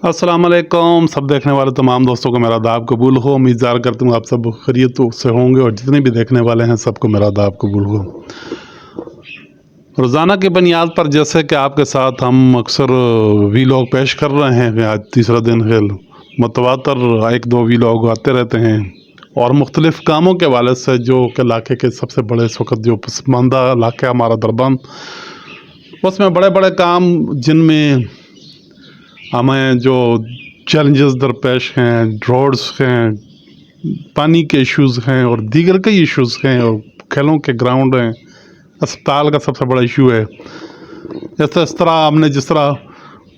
अस्सलाम वालेकुम सब देखने वाले तमाम दोस्तों को मेरा आदाब कबूल हो। उम्मीद करता हूँ आप सब खैरियत से होंगे और जितने भी देखने वाले हैं सबको मेरा आदाब कबूल हो। रोज़ाना की बुनियाद पर जैसे कि आपके साथ हम अक्सर वीलॉग पेश कर रहे हैं, आज तीसरा दिन है, मुतवातर एक दो वीलॉग आते रहते हैं और मुख्तलिफ़ कामों के हवाले से, जो कि इलाके के सबसे बड़े इस वक्त जो पसमानदा इलाका हमारा दरबंद, उसमें बड़े बड़े काम जिनमें हमें जो चैलेंजेस दरपेश हैं, रोड्स हैं, पानी के इश्यूज़ हैं और दीगर कई इश्यूज़ हैं, और खेलों के ग्राउंड हैं, अस्पताल का सबसे बड़ा इशू है। इस तरह हमने जिस तरह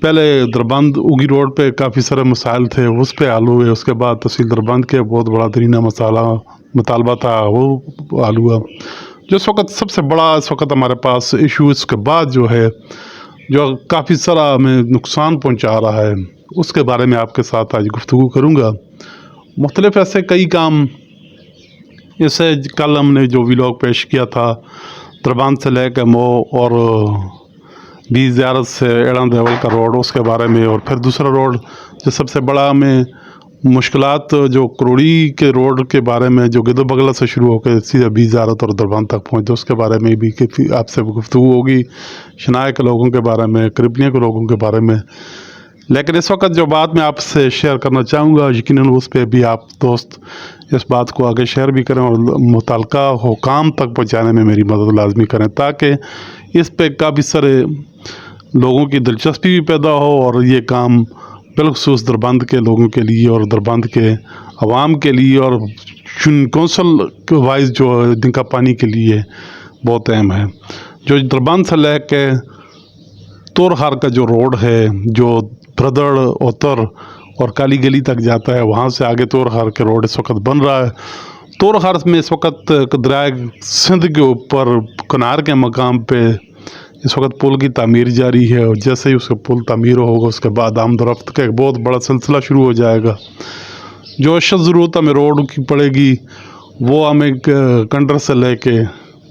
पहले दरबंद उगी रोड पे काफ़ी सारे मसाइल थे, उस पे हल हुए। उसके बाद तहसील दरबंद के बहुत बड़ा तरीना मुतालबा था, वो हल हुआ। जो इस वक्त सबसे बड़ा इस वक्त हमारे पास इशू इसके बाद जो है, जो काफ़ी सारा हमें नुकसान पहुंचा रहा है, उसके बारे में आपके साथ आज गुफ्तगू करूंगा। मुख्तलिफ ऐसे कई काम, जैसे कल हमने जो व्लॉग पेश किया था दरबंद से लेकर मो और बी ज़ियारत से एड़ा देवल का रोड, उसके बारे में, और फिर दूसरा रोड जो सबसे बड़ा हमें मुश्किलात जो करोड़ी के रोड के बारे में, जो गिदो बगला से शुरू होकर सीधा बी ज़ियारत और दरबंद तक पहुँचते, उसके बारे में भी आपसे गुफ्तगू होगी। शनाए के लोगों के बारे में, करीबियों के लोगों के बारे में। लेकिन इस वक्त जो बात मैं आपसे शेयर करना चाहूँगा, यकीनन उस पर भी आप दोस्त इस बात को आगे शेयर भी करें और मुतल्लिका हुकाम तक पहुँचाने में मेरी मदद लाजमी करें, ताकि इस पर काफ़ी सारे लोगों की दिलचस्पी भी पैदा हो और ये काम बिलखसूस दरबंद के लोगों के लिए और दरबंद के अवाम के लिए और कौंसल के वाइज जो जिनका पानी के लिए बहुत अहम है। जो दरबंद से ले के तोरहार का जो रोड है, जो ब्रदड़ ओतर और काली गली तक जाता है, वहाँ से आगे तोरहार के रोड इस वक्त बन रहा है। तोरहार में इस वक्त दरिया सिंध के ऊपर किनार के मकाम पे इस वक्त पुल की तामीर जारी है, और जैसे ही उसका पुल तामीर होगा उसके बाद आमदरफ्त का एक बहुत बड़ा सिलसिला शुरू हो जाएगा। जो अशद ज़रूरत हमें रोड की पड़ेगी, वो हमें कंडर से लेके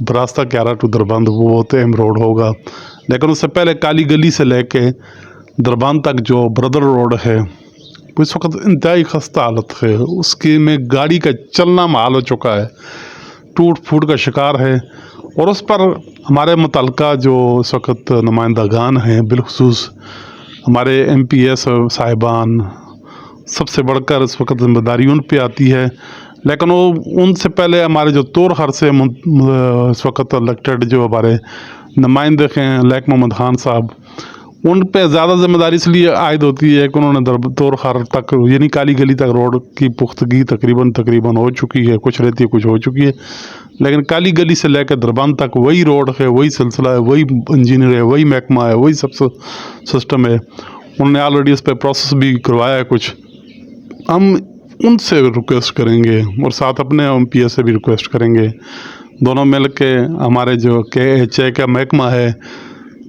बरास्ता क्यारा टू दरबंद, वो बहुत अहम रोड होगा। लेकिन उससे पहले काली गली से लेके दरबंद तक जो ब्रदर रोड है, वो इस वक्त इंतहाई खस्ता हालत है। उसके में गाड़ी का चलना महाल हो चुका है, टूट फूट का शिकार है। और उस पर हमारे मुतल्लिका जो इस वक्त नुमाइंदागान हैं, बिलखसूस हमारे MPS साहिबान, सबसे बढ़कर इस वक्त जिम्मेदारी उन पे आती है। लेकिन वो उनसे पहले हमारे जो तोरहर से इस वक्त इलेक्टेड जो हमारे नुमाइंदे हैं, लाइक मोहम्मद खान साहब, उन पे ज़्यादा जिम्मेदारी इसलिए आयद होती है कि उन्होंने तोरहर तक यानी काली गली तक रोड की पुख्तगी तकरीबन हो चुकी है, कुछ रहती है कुछ हो चुकी है। लेकिन काली गली से लेकर दरबंद तक वही रोड है, वही सिलसिला है, वही इंजीनियर है, वही महकमा है, वही सब सिस्टम है। उन्होंने ऑलरेडी इस पर प्रोसेस भी करवाया है कुछ। हम उनसे रिक्वेस्ट करेंगे और साथ अपने MPS से भी रिक्वेस्ट करेंगे, दोनों मिल के हमारे जो KHA का महकमा है,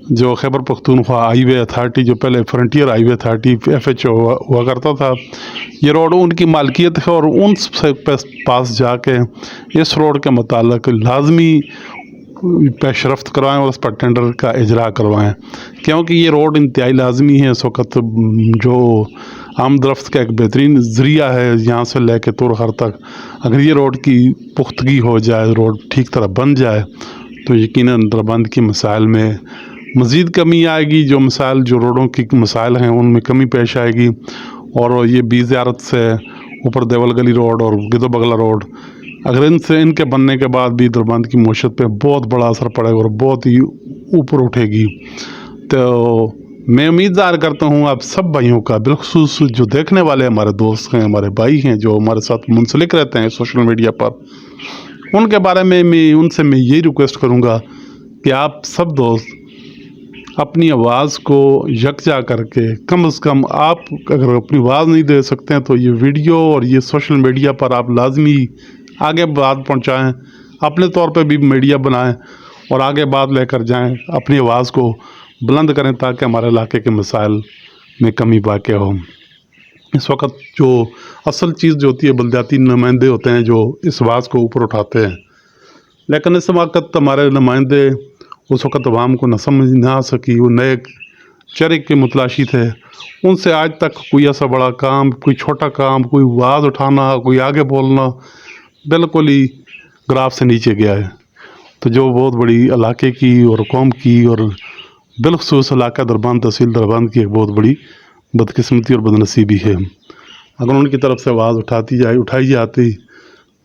जो खैबर पख्तूनख्वा हाईवे अथॉरिटी, जो पहले फ्रंटियर हाईवे अथॉरिटी FHO हुआ करता था, ये रोड उनकी मालकियत है, और उन पास जाके इस रोड के मुताल्लिक लाजमी पेशरफ्त करवाएं और उस पर टेंडर का इजरा करवाएं, क्योंकि ये रोड इंतहाई लाजमी है। इस वक्त जो आमदरफ्त का एक बेहतरीन ज़रिया है यहाँ से लेके तोरहर तक, अगर ये रोड की पुख्तगी हो जाए, रोड ठीक तरह बन जाए, तो यकीनन दरबंद की मसाइल में मज़ीद कमी आएगी। जो मसाइल, जो रोडों की मसाइल हैं, उनमें कमी पेश आएगी। और ये बी ज़ियारत से ऊपर देवल गली रोड और गिदो बगला रोड, अगर इनके बनने के बाद भी दरबंद की मईशत पे बहुत बड़ा असर पड़ेगा और बहुत ही ऊपर उठेगी। तो मैं उम्मीद करता हूँ आप सब भाइयों का, बिलखसूस जो देखने वाले हमारे दोस्त हैं, हमारे भाई हैं, जो हमारे साथ मुंसलिक रहते हैं सोशल मीडिया पर, उनके बारे में उनसे मैं यही रिक्वेस्ट करूँगा कि आप सब दोस्त अपनी आवाज़ को यकजा करके, कम से कम आप अगर अपनी आवाज़ नहीं दे सकते हैं तो ये वीडियो और ये सोशल मीडिया पर आप लाजमी आगे बात पहुंचाएं, अपने तौर पे भी मीडिया बनाएं और आगे बात लेकर जाएं, अपनी आवाज़ को बुलंद करें, ताकि हमारे इलाके के मसाइल में कमी वाक़ हो। इस वक्त जो असल चीज़ जो होती है, बलदियाती नुमाइंदे होते हैं जो इस आवाज़ को ऊपर उठाते हैं, लेकिन इस वक्त हमारे नुमाइंदे उस वक्त अवाम को न समझ ना सकी, वो नए चरखे के मुतलाशी थे, उनसे आज तक कोई ऐसा बड़ा काम, कोई छोटा काम, कोई आवाज़ उठाना, कोई आगे बोलना बिल्कुल ही ग्राफ से नीचे गया है। तो जो बहुत बड़ी इलाके की और कौम की और बिलखसूस इलाका दरबान तहसील दरबान की एक बहुत बड़ी बदकिस्मती और बदनसीबी है। अगर उनकी तरफ से आवाज़ उठाई जाती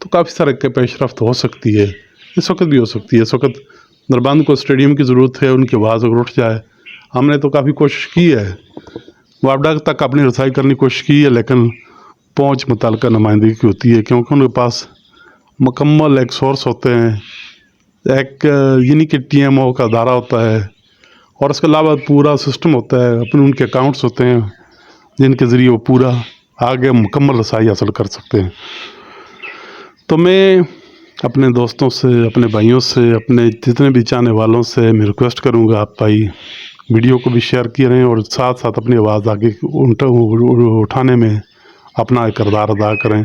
तो काफ़ी सारे के पेशरफ्त हो सकती है, इस वक्त भी हो सकती है। इस वक्त दरबान को स्टेडियम की ज़रूरत है, उनकी आवाज़ अगर उठ जाए। हमने तो काफ़ी कोशिश की है, वापडा तक अपनी रसाई करने की कोशिश की है, लेकिन पहुँच मुतल्लिका नुमाइंदगी की होती है, क्योंकि उनके पास मुकम्मल एक सोर्स होते हैं, एक यानी कि TMO का अदारा होता है, और इसके अलावा पूरा सिस्टम होता है, अपने उनके अकाउंट्स होते हैं जिनके ज़रिए वो पूरा आगे मुकम्मल रसाई हासिल कर सकते हैं। तो मैं अपने दोस्तों से, अपने भाइयों से, अपने जितने भी चाहने वालों से मैं रिक्वेस्ट करूँगा, आप भाई वीडियो को भी शेयर किए रहें और साथ साथ अपनी आवाज़ आगे उठाने में अपना एक किरदार अदा करें,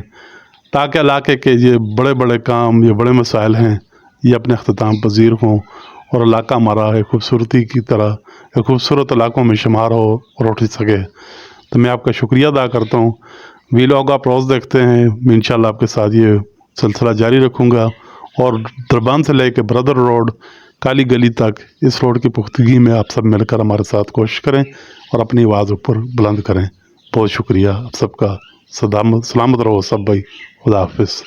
ताकि इलाके के ये बड़े बड़े काम, ये बड़े मसाइल हैं, ये अपने अख्ताम पजीर हों और इलाका हमारा एक खूबसूरती की तरह एक खूबसूरत इलाकों में शुमार हो और उठ सके। तो मैं आपका शुक्रिया अदा करता हूँ। वीलॉग आप रोज़ देखते हैं, मैं इंशाल्लाह आपके साथ ये सिलसिला जारी रखूँगा और दरबान से लेकर ब्रदर रोड, काली गली तक इस रोड की पुख्तगी में आप सब मिलकर हमारे साथ कोशिश करें और अपनी आवाज़ ऊपर बुलंद करें। बहुत शुक्रिया आप सबका। सलामत रहो सब भाई। खुदा हाफिज़।